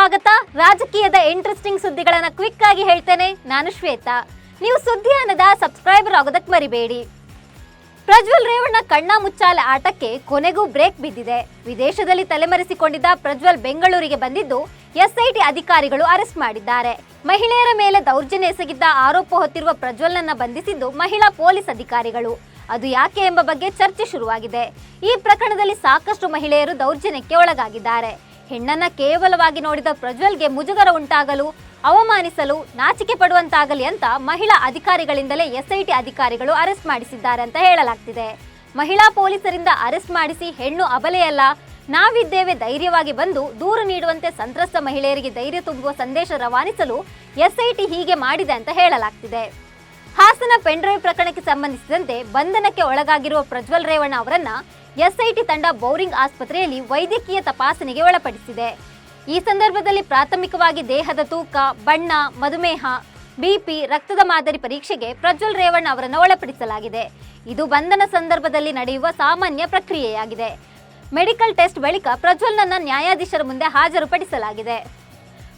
ಸ್ವಾಗತ. ರಾಜಕೀಯದ interesting ಸುದ್ದಿಗಳನ್ನ quick ಆಗಿ ಹೇಳ್ತೇನೆ. ನಾನು ಶ್ವೇತಾ. ನೀವು ಸುದ್ದಿ ಅನ್ನದ ಸಬ್ಸ್ಕ್ರೈಬರ್ ಆಗೋದಕ್ಕೆ ಮರಿಬೇಡಿ. ಪ್ರಜ್ವಲ್ ರೇವಣ್ಣ ಕಣ್ಣ ಮುಚ್ಚಾಲೆ ಆಟಕ್ಕೆ ಕೊನೆಗೂ ಬ್ರೇಕ್ ಬಿದ್ದಿದೆ. ವಿದೇಶದಲ್ಲಿ ತಲೆಮರೆಸಿಕೊಂಡಿದ್ದ ಪ್ರಜ್ವಲ್ ಬೆಂಗಳೂರಿಗೆ ಬಂದಿದ್ದು ಎಸ್ಐಟಿ ಅಧಿಕಾರಿಗಳು ಅರೆಸ್ಟ್ ಮಾಡಿದ್ದಾರೆ. ಮಹಿಳೆಯರ ಮೇಲೆ ದೌರ್ಜನ್ಯ ಎಸಗಿದ್ದ ಆರೋಪ ಹೊತ್ತಿರುವ ಪ್ರಜ್ವಲ್ನನ್ನ ಬಂಧಿಸಿದ್ದು ಮಹಿಳಾ ಪೊಲೀಸ್ ಅಧಿಕಾರಿಗಳು. ಅದು ಯಾಕೆ ಎಂಬ ಬಗ್ಗೆ ಚರ್ಚೆ ಶುರುವಾಗಿದೆ. ಈ ಪ್ರಕರಣದಲ್ಲಿ ಸಾಕಷ್ಟು ಮಹಿಳೆಯರು ದೌರ್ಜನ್ಯಕ್ಕೆ ಒಳಗಾಗಿದ್ದಾರೆ. ಹೆಣ್ಣನ್ನ ಕೇವಲವಾಗಿ ನೋಡಿದ ಪ್ರಜ್ವಲ್ಗೆ ಮುಜುಗರ ಉಂಟಾಗಲು, ಅವಮಾನಿಸಲು, ನಾಚಿಕೆ ಪಡುವಂತಾಗಲಿ ಅಂತ ಮಹಿಳಾ ಅಧಿಕಾರಿಗಳಿಂದಲೇ ಎಸ್ಐಟಿ ಅಧಿಕಾರಿಗಳು ಅರೆಸ್ಟ್ ಮಾಡಿಸಿದ್ದಾರೆ ಅಂತ ಹೇಳಲಾಗ್ತಿದೆ. ಮಹಿಳಾ ಪೊಲೀಸರಿಂದ ಅರೆಸ್ಟ್ ಮಾಡಿಸಿ ಹೆಣ್ಣು ಅಬಲೆಯಲ್ಲ, ನಾವಿದ್ದೇವೆ, ಧೈರ್ಯವಾಗಿ ಬಂದು ದೂರು ನೀಡುವಂತೆ ಸಂತ್ರಸ್ತ ಮಹಿಳೆಯರಿಗೆ ಧೈರ್ಯ ತುಂಬುವ ಸಂದೇಶ ರವಾನಿಸಲು ಎಸ್ಐಟಿ ಹೀಗೆ ಮಾಡಿದೆ ಅಂತ ಹೇಳಲಾಗ್ತಿದೆ. ಹಾಸನ ಪೆನ್ಡ್ರೈವ್ ಪ್ರಕರಣಕ್ಕೆ ಸಂಬಂಧಿಸಿದಂತೆ ಬಂಧನಕ್ಕೆ ಒಳಗಾಗಿರುವ ಪ್ರಜ್ವಲ್ ರೇವಣ್ಣ ಅವರನ್ನ ಎಸ್ಐಟಿ ತಂಡ ಬೌರಿಂಗ್ ಆಸ್ಪತ್ರೆಯಲ್ಲಿ ವೈದ್ಯಕೀಯ ತಪಾಸಣೆಗೆ ಒಳಪಡಿಸಿದೆ. ಈ ಸಂದರ್ಭದಲ್ಲಿ ಪ್ರಾಥಮಿಕವಾಗಿ ದೇಹದ ತೂಕ, ಬಣ್ಣ, ಮಧುಮೇಹ, ಬಿಪಿ, ರಕ್ತದ ಮಾದರಿ ಪರೀಕ್ಷೆಗೆ ಪ್ರಜ್ವಲ್ ರೇವಣ್ಣ ಅವರನ್ನು ಒಳಪಡಿಸಲಾಗಿದೆ. ಇದು ಬಂಧನ ಸಂದರ್ಭದಲ್ಲಿ ನಡೆಯುವ ಸಾಮಾನ್ಯ ಪ್ರಕ್ರಿಯೆಯಾಗಿದೆ. ಮೆಡಿಕಲ್ ಟೆಸ್ಟ್ ಬಳಿಕ ಪ್ರಜ್ವಲ್ನನ್ನ ನ್ಯಾಯಾಧೀಶರ ಮುಂದೆ ಹಾಜರುಪಡಿಸಲಾಗಿದೆ.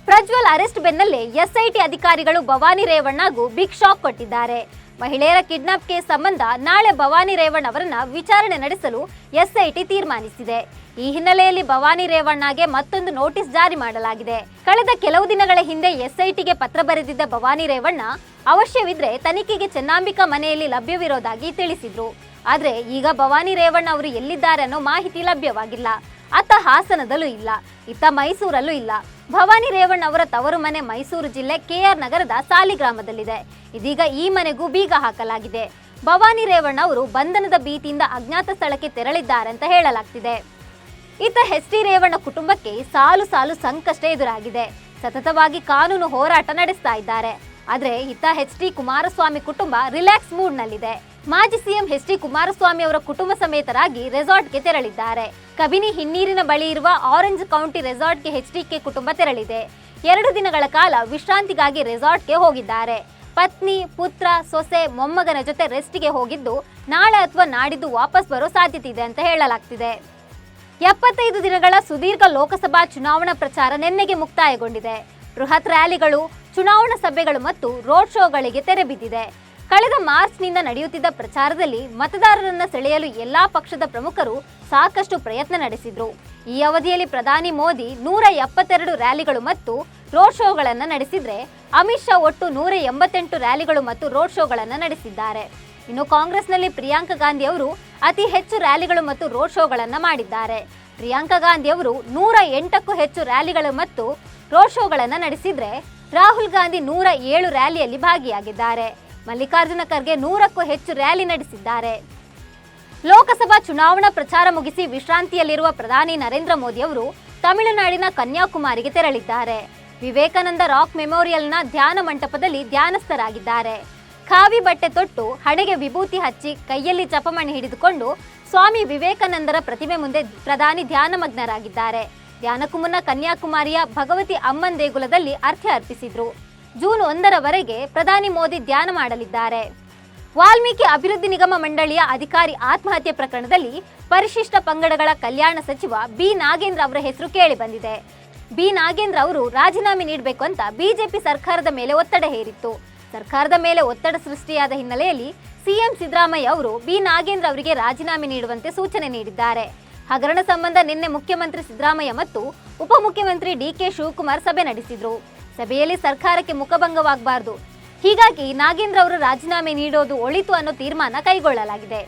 ಪ್ರಜ್ವಲ್ ಅರೆಸ್ಟ್ ಬೆನ್ನಲ್ಲೇ ಎಸ್ಐಟಿ ಅಧಿಕಾರಿಗಳು ಭವಾನಿ ರೇವಣ್ಣಗೂ ಬಿಗ್ ಶಾಕ್ ಕೊಟ್ಟಿದ್ದಾರೆ. ಮಹಿಳೆಯರ ಕಿಡ್ನಾಪ್ ಕೇಸ್ ಸಂಬಂಧ ನಾಳೆ ಭವಾನಿ ರೇವಣ್ಣ ಅವರನ್ನ ವಿಚಾರಣೆ ನಡೆಸಲು ಎಸ್ಐಟಿ ತೀರ್ಮಾನಿಸಿದೆ. ಈ ಹಿನ್ನೆಲೆಯಲ್ಲಿ ಭವಾನಿ ರೇವಣ್ಣಗೆ ಮತ್ತೊಂದು ನೋಟಿಸ್ ಜಾರಿ ಮಾಡಲಾಗಿದೆ. ಕಳೆದ ಕೆಲವು ದಿನಗಳ ಹಿಂದೆ ಎಸ್ಐಟಿಗೆ ಪತ್ರ ಬರೆದಿದ್ದ ಭವಾನಿ ರೇವಣ್ಣ ಅವಶ್ಯವಿದ್ರೆ ತನಿಖೆಗೆ ಚೆನ್ನಾಂಬಿಕಾ ಮನೆಯಲ್ಲಿ ಲಭ್ಯವಿರೋದಾಗಿ ತಿಳಿಸಿದ್ರು. ಆದ್ರೆ ಈಗ ಭವಾನಿ ರೇವಣ್ಣ ಅವರು ಎಲ್ಲಿದ್ದಾರೆ ಅನ್ನೋ ಮಾಹಿತಿ ಲಭ್ಯವಾಗಿಲ್ಲ. ಅತ್ತ ಹಾಸನದಲ್ಲೂ ಇಲ್ಲ, ಇತ್ತ ಮೈಸೂರಲ್ಲೂ ಇಲ್ಲ. ಭವಾನಿ ರೇವಣ್ಣ ಅವರ ತವರು ಮನೆ ಮೈಸೂರು ಜಿಲ್ಲೆ KR ನಗರದ ಸಾಲಿಗ್ರಾಮದಲ್ಲಿದೆ. ಇದೀಗ ಈ ಮನೆಗೂ ಬೀಗ ಹಾಕಲಾಗಿದೆ. ಭವಾನಿ ರೇವಣ್ಣ ಅವರು ಬಂಧನದ ಭೀತಿಯಿಂದ ಅಜ್ಞಾತ ಸ್ಥಳಕ್ಕೆ ತೆರಳಿದ್ದಾರೆ ಅಂತ ಹೇಳಲಾಗ್ತಿದೆ. ಇತ್ತ HD ರೇವಣ್ಣ ಕುಟುಂಬಕ್ಕೆ ಸಾಲು ಸಾಲು ಸಂಕಷ್ಟ ಎದುರಾಗಿದೆ. ಸತತವಾಗಿ ಕಾನೂನು ಹೋರಾಟ ನಡೆಸ್ತಾ ಇದ್ದಾರೆ. ಆದ್ರೆ ಇತ್ತ HD ಕುಮಾರಸ್ವಾಮಿ ಕುಟುಂಬ ರಿಲ್ಯಾಕ್ಸ್ ಮೂಡ್ ನಲ್ಲಿದೆ. ಮಾಜಿ ಸಿಎಂ HD ಕುಮಾರಸ್ವಾಮಿ ಅವರ ಕುಟುಂಬ ಸಮೇತರಾಗಿ ರೆಸಾರ್ಟ್ಗೆ ತೆರಳಿದ್ದಾರೆ. ಕಬಿನಿ ಹಿನ್ನೀರಿನ ಬಳಿ ಇರುವ ಆರೆಂಜ್ ಕೌಂಟಿ ರೆಸಾರ್ಟ್ಗೆ HDK ಕುಟುಂಬ ತೆರಳಿದೆ. 2 ದಿನಗಳ ಕಾಲ ವಿಶ್ರಾಂತಿಗಾಗಿ ರೆಸಾರ್ಟ್ಗೆ ಹೋಗಿದ್ದಾರೆ. ಪತ್ನಿ, ಪುತ್ರ, ಸೊಸೆ, ಮೊಮ್ಮಗನ ಜೊತೆ ರೆಸ್ಟ್ಗೆ ಹೋಗಿದ್ದು ನಾಳೆ ಅಥವಾ ನಾಡಿದ್ದು ವಾಪಸ್ ಬರೋ ಸಾಧ್ಯತೆ ಇದೆ ಅಂತ ಹೇಳಲಾಗ್ತಿದೆ. 75 ದಿನಗಳ ಸುದೀರ್ಘ ಲೋಕಸಭಾ ಚುನಾವಣಾ ಪ್ರಚಾರ ನಿನ್ನೆಗೆ ಮುಕ್ತಾಯಗೊಂಡಿದೆ. ಬೃಹತ್ ರ್ಯಾಲಿಗಳು, ಚುನಾವಣಾ ಸಭೆಗಳು ಮತ್ತು ರೋಡ್ ಶೋಗಳಿಗೆ ತೆರೆ ಬಿದ್ದಿದೆ. ಕಳೆದ ಮಾರ್ಚ್ನಿಂದ ನಡೆಯುತ್ತಿದ್ದ ಪ್ರಚಾರದಲ್ಲಿ ಮತದಾರರನ್ನ ಸೆಳೆಯಲು ಎಲ್ಲಾ ಪಕ್ಷದ ಪ್ರಮುಖರು ಸಾಕಷ್ಟು ಪ್ರಯತ್ನ ನಡೆಸಿದ್ರು. ಈ ಅವಧಿಯಲ್ಲಿ ಪ್ರಧಾನಿ ಮೋದಿ 172 ರ್ಯಾಲಿಗಳು ಮತ್ತು ರೋಡ್ ಶೋಗಳನ್ನು ನಡೆಸಿದ್ರೆ, ಅಮಿತ್ ಶಾ ಒಟ್ಟು 188 ರ್ಯಾಲಿಗಳು ಮತ್ತು ರೋಡ್ ಶೋಗಳನ್ನು ನಡೆಸಿದ್ದಾರೆ. ಇನ್ನು ಕಾಂಗ್ರೆಸ್ನಲ್ಲಿ ಪ್ರಿಯಾಂಕಾ ಗಾಂಧಿ ಅವರು ಅತಿ ಹೆಚ್ಚು ರ್ಯಾಲಿಗಳು ಮತ್ತು ರೋಡ್ ಶೋಗಳನ್ನು ಮಾಡಿದ್ದಾರೆ. ಪ್ರಿಯಾಂಕಾ ಗಾಂಧಿ ಅವರು 108ಕ್ಕೂ ಹೆಚ್ಚು ರ್ಯಾಲಿಗಳು ಮತ್ತು ರೋಡ್ ಶೋಗಳನ್ನು ನಡೆಸಿದ್ರೆ, ರಾಹುಲ್ ಗಾಂಧಿ 107 ರ್ಯಾಲಿಯಲ್ಲಿ ಭಾಗಿಯಾಗಿದ್ದಾರೆ. ಮಲ್ಲಿಕಾರ್ಜುನ ಖರ್ಗೆ 100ಕ್ಕೂ ಹೆಚ್ಚು ರ್ಯಾಲಿ ನಡೆಸಿದ್ದಾರೆ. ಲೋಕಸಭಾ ಚುನಾವಣಾ ಪ್ರಚಾರ ಮುಗಿಸಿ ವಿಶ್ರಾಂತಿಯಲ್ಲಿರುವ ಪ್ರಧಾನಿ ನರೇಂದ್ರ ಮೋದಿ ಅವರು ತಮಿಳುನಾಡಿನ ಕನ್ಯಾಕುಮಾರಿಗೆ ತೆರಳಿದ್ದಾರೆ. ವಿವೇಕಾನಂದ ರಾಕ್ ಮೆಮೋರಿಯಲ್ನ ಧ್ಯಾನ ಮಂಟಪದಲ್ಲಿ ಧ್ಯಾನಸ್ಥರಾಗಿದ್ದಾರೆ. ಖಾವಿ ಬಟ್ಟೆ ತೊಟ್ಟು, ಹಣೆಗೆ ವಿಭೂತಿ ಹಚ್ಚಿ, ಕೈಯಲ್ಲಿ ಜಪಮಣಿ ಹಿಡಿದುಕೊಂಡು ಸ್ವಾಮಿ ವಿವೇಕಾನಂದರ ಪ್ರತಿಮೆ ಮುಂದೆ ಪ್ರಧಾನಿ ಧ್ಯಾನಮಗ್ನರಾಗಿದ್ದಾರೆ. ಧ್ಯಾನಕ್ಕೂ ಮುನ್ನ ಕನ್ಯಾಕುಮಾರಿಯ ಭಗವತಿ ಅಮ್ಮನ್ ದೇಗುಲದಲ್ಲಿ ಅರ್ಘ್ಯ ಅರ್ಪಿಸಿದ್ರು. ಜೂನ್ 1ರವರೆಗೆ ಪ್ರಧಾನಿ ಮೋದಿ ಧ್ಯಾನ ಮಾಡಲಿದ್ದಾರೆ. ವಾಲ್ಮೀಕಿ ಅಭಿವೃದ್ಧಿ ನಿಗಮ ಮಂಡಳಿಯ ಅಧಿಕಾರಿ ಆತ್ಮಹತ್ಯೆ ಪ್ರಕರಣದಲ್ಲಿ ಪರಿಶಿಷ್ಟ ಪಂಗಡಗಳ ಕಲ್ಯಾಣ ಸಚಿವ ಬಿ ನಾಗೇಂದ್ರ ಅವರ ಹೆಸರು ಕೇಳಿ ಬಂದಿದೆ. ಬಿ ನಾಗೇಂದ್ರ ಅವರು ರಾಜೀನಾಮೆ ನೀಡಬೇಕು ಅಂತ ಬಿಜೆಪಿ ಸರ್ಕಾರದ ಮೇಲೆ ಒತ್ತಡ ಹೇರಿತ್ತು. ಸರ್ಕಾರದ ಮೇಲೆ ಒತ್ತಡ ಸೃಷ್ಟಿಯಾದ ಹಿನ್ನೆಲೆಯಲ್ಲಿ ಸಿಎಂ ಸಿದ್ದರಾಮಯ್ಯ ಅವರು ಬಿ ನಾಗೇಂದ್ರ ಅವರಿಗೆ ರಾಜೀನಾಮೆ ನೀಡುವಂತೆ ಸೂಚನೆ ನೀಡಿದ್ದಾರೆ. ಹಗರಣ ಸಂಬಂಧ ನಿನ್ನೆ ಮುಖ್ಯಮಂತ್ರಿ ಸಿದ್ದರಾಮಯ್ಯ ಮತ್ತು ಉಪಮುಖ್ಯಮಂತ್ರಿ DK ಶಿವಕುಮಾರ್ ಸಭೆ ನಡೆಸಿದ್ರು. ಸಭೆಯಲ್ಲಿ ಸರ್ಕಾರಕ್ಕೆ ಮುಖಭಂಗವಾಗಬಾರದು, ಹೀಗಾಗಿ ನಾಗೇಂದ್ರ ಅವರು ರಾಜೀನಾಮೆ ನೀಡೋದು ಒಳಿತು ಅನ್ನೋ ತೀರ್ಮಾನ ಕೈಗೊಳ್ಳಲಾಗಿದೆ.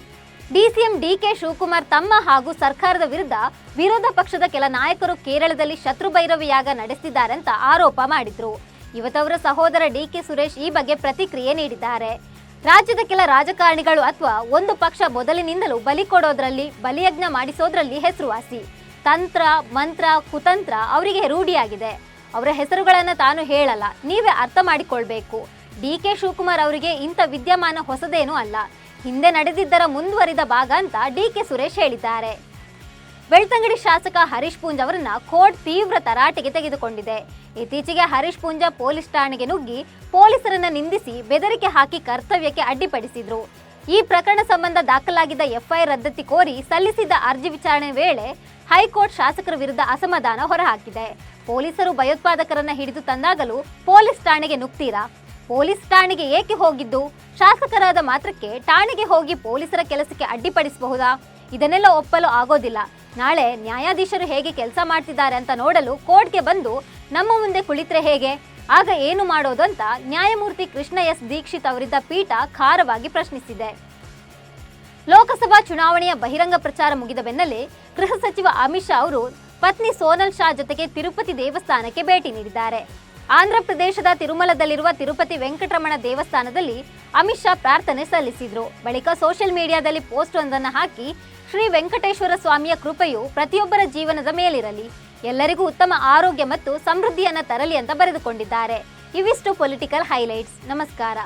DCM DK ಶಿವಕುಮಾರ್ ತಮ್ಮ ಹಾಗೂ ಸರ್ಕಾರದ ವಿರುದ್ಧ ವಿರೋಧ ಪಕ್ಷದ ಕೆಲ ನಾಯಕರು ಕೇರಳದಲ್ಲಿ ಶತ್ರು ಭೈರವ ಯಾಗ ನಡೆಸಿದ್ದಾರೆ ಅಂತ ಆರೋಪ ಮಾಡಿದ್ರು. ಇವತ್ತವರ ಸಹೋದರ DK ಸುರೇಶ್ ಈ ಬಗ್ಗೆ ಪ್ರತಿಕ್ರಿಯೆ ನೀಡಿದ್ದಾರೆ. ರಾಜ್ಯದ ಕೆಲ ರಾಜಕಾರಣಿಗಳು ಅಥವಾ ಒಂದು ಪಕ್ಷ ಮೊದಲಿನಿಂದಲೂ ಬಲಿ ಕೊಡೋದ್ರಲ್ಲಿ, ಬಲಿಯಜ್ಞ ಮಾಡಿಸೋದ್ರಲ್ಲಿ ಹೆಸರುವಾಸಿ. ತಂತ್ರ, ಮಂತ್ರ, ಕುತಂತ್ರ ಅವರಿಗೆ ರೂಢಿಯಾಗಿದೆ. ಅವರ ಹೆಸರುಗಳನ್ನು ತಾನು ಹೇಳಲ್ಲ, ನೀವೇ ಅರ್ಥ ಮಾಡಿಕೊಳ್ಬೇಕು. DK ಶಿವಕುಮಾರ್ ಅವರಿಗೆ ಇಂಥ ವಿದ್ಯಮಾನ ಹೊಸದೇನೂ ಅಲ್ಲ, ಹಿಂದೆ ನಡೆದಿದ್ದರ ಮುಂದುವರಿದ ಭಾಗ ಅಂತ DK ಸುರೇಶ್ ಹೇಳಿದ್ದಾರೆ. ಬೆಳ್ತಂಗಡಿ ಶಾಸಕ ಹರೀಶ್ ಪೂಂಜಾ ಅವರನ್ನ ಕೋರ್ಟ್ ತೀವ್ರ ತರಾಟೆಗೆ ತೆಗೆದುಕೊಂಡಿದೆ. ಇತ್ತೀಚೆಗೆ ಹರೀಶ್ ಪೂಂಜಾ ಪೊಲೀಸ್ ಠಾಣೆಗೆ ನುಗ್ಗಿ ಪೊಲೀಸರನ್ನ ನಿಂದಿಸಿ ಬೆದರಿಕೆ ಹಾಕಿ ಕರ್ತವ್ಯಕ್ಕೆ ಅಡ್ಡಿಪಡಿಸಿದ್ರು. ಈ ಪ್ರಕರಣ ಸಂಬಂಧ ದಾಖಲಾಗಿದ್ದ ಎಫ್ಐಆರ್ ರದ್ದತಿ ಕೋರಿ ಸಲ್ಲಿಸಿದ್ದ ಅರ್ಜಿ ವಿಚಾರಣೆ ವೇಳೆ ಹೈಕೋರ್ಟ್ ಶಾಸಕರ ವಿರುದ್ಧ ಅಸಮಾಧಾನ ಹೊರಹಾಕಿದೆ. ಪೊಲೀಸರು ಭಯೋತ್ಪಾದಕರನ್ನ ಹಿಡಿದು ತಂದಾಗಲೂ ಪೊಲೀಸ್ ಠಾಣೆಗೆ ನುಗ್ತೀರಾ? ಪೊಲೀಸ್ ಠಾಣೆಗೆ ಏಕೆ ಹೋಗಿದ್ದು? ಶಾಸಕರಾದ ಮಾತ್ರಕ್ಕೆ ಠಾಣೆಗೆ ಹೋಗಿ ಪೊಲೀಸರ ಕೆಲಸಕ್ಕೆ ಅಡ್ಡಿಪಡಿಸಬಹುದಾ? ಇದನ್ನೆಲ್ಲ ಒಪ್ಪಲು ಆಗೋದಿಲ್ಲ. ನಾಳೆ ನ್ಯಾಯಾಧೀಶರು ಹೇಗೆ ಕೆಲಸ ಮಾಡ್ತಿದ್ದಾರೆ ಅಂತ ನೋಡಲು ಕೋರ್ಟ್ಗೆ ಬಂದು ನಮ್ಮ ಮುಂದೆ ಕುಳಿತರೆ ಹೇಗೆ? ಆಗ ಏನು ಮಾಡೋದು ಅಂತ ನ್ಯಾಯಮೂರ್ತಿ ಕೃಷ್ಣ ಎಸ್ ದೀಕ್ಷಿತ್ ಅವರಿದ್ದ ಪೀಠ ಖಾರವಾಗಿ ಪ್ರಶ್ನಿಸಿದೆ. ಲೋಕಸಭಾ ಚುನಾವಣೆಯ ಬಹಿರಂಗ ಪ್ರಚಾರ ಮುಗಿದ ಬೆನ್ನಲ್ಲೇ ಗೃಹ ಸಚಿವ ಅಮಿತ್ ಶಾ ಅವರು ಪತ್ನಿ ಸೋನಲ್ ಶಾ ಜೊತೆಗೆ ತಿರುಪತಿ ದೇವಸ್ಥಾನಕ್ಕೆ ಭೇಟಿ ನೀಡಿದ್ದಾರೆ. ಆಂಧ್ರ ಪ್ರದೇಶದ ತಿರುಮಲದಲ್ಲಿರುವ ತಿರುಪತಿ ವೆಂಕಟರಮಣ ದೇವಸ್ಥಾನದಲ್ಲಿ ಅಮಿತ್ ಶಾ ಪ್ರಾರ್ಥನೆ ಸಲ್ಲಿಸಿದ್ರು. ಬಳಿಕ ಸೋಷಿಯಲ್ ಮೀಡಿಯಾದಲ್ಲಿ ಪೋಸ್ಟ್ ಒಂದನ್ನು ಹಾಕಿ ಶ್ರೀ ವೆಂಕಟೇಶ್ವರ ಸ್ವಾಮಿಯ ಕೃಪೆಯು ಪ್ರತಿಯೊಬ್ಬರ ಜೀವನದ ಮೇಲಿರಲಿ, ಎಲ್ಲರಿಗೂ ಉತ್ತಮ ಆರೋಗ್ಯ ಮತ್ತು ಸಮೃದ್ಧಿಯನ್ನ ತರಲಿ ಅಂತ ಬರೆದುಕೊಂಡಿದ್ದಾರೆ. ಇವಿಷ್ಟು ಪೊಲಿಟಿಕಲ್ ಹೈಲೈಟ್ಸ್. ನಮಸ್ಕಾರ.